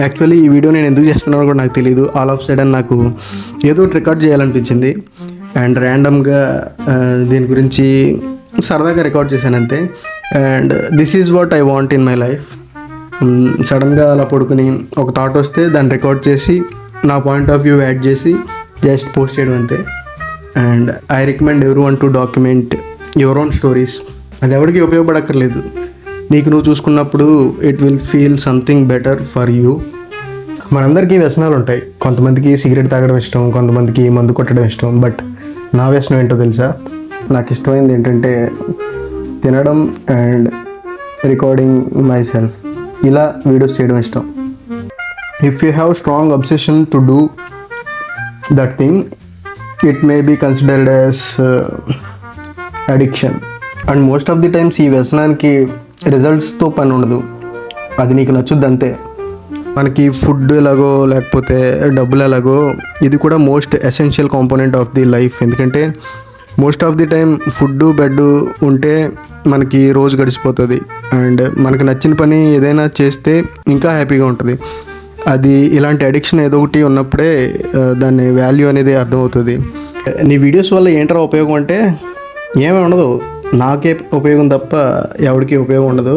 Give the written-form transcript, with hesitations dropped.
Actually ఈ video నేను ఎందుకు చేస్తున్నానో కూడా నాకు తెలియదు. ఆల్ ఆఫ్ సడన్ నాకు ఏదో ఒకటి రికార్డ్ చేయాలనిపించింది అండ్ ర్యాండమ్గా దీని గురించి సరదాగా రికార్డ్ చేశాను అంతే. And this is what I want in my life. సడన్గా అలా పడుకుని ఒక థాట్ వస్తే దాన్ని రికార్డ్ చేసి నా పాయింట్ ఆఫ్ వ్యూ యాడ్ చేసి జస్ట్ పోస్ట్ చేయడం అంతే. And I recommend every one to document your own stories. అది ఎవరికి ఉపయోగపడక్కర్లేదు, నీకు నువ్వు చూసుకున్నప్పుడు it will feel something better for you. మనందరికీ వ్యసనాలు ఉంటాయి. కొంతమందికి సిగరెట్ తాగడం ఇష్టం, కొంతమందికి మందు కొట్టడం ఇష్టం. బట్ నా వ్యసనం ఏంటో తెలుసా? నాకు ఇష్టమైంది ఏంటంటే తినడం అండ్ రికార్డింగ్ మై సెల్ఫ్, ఇలా వీడియోస్ చేయడం ఇష్టం. If you have strong obsession to do that thing, it may be considered as addiction. And most of the times ఈ వ్యసనానికి రిజల్ట్స్తో పని ఉండదు, అది నీకు నచ్చుద్ది అంతే. మనకి ఫుడ్ ఎలాగో లేకపోతే డబ్బులు ఎలాగో ఇది కూడా most essential component of the life. ఎందుకంటే most of the time food bad ఉంటే మనకి రోజు గడిచిపోతుంది. అండ్ మనకు నచ్చిన పని ఏదైనా చేస్తే ఇంకా హ్యాపీగా ఉంటుంది. అది ఇలాంటి అడిక్షన్ ఏదో ఒకటి ఉన్నప్పుడే దాని వాల్యూ అనేది అర్థమవుతుంది. నీ వీడియోస్ వల్ల ఏంట్రా ఉపయోగం అంటే ఏమీ ఉండదు, నాకే ఉపయోగం తప్ప ఎవరికి ఉపయోగం ఉండదు.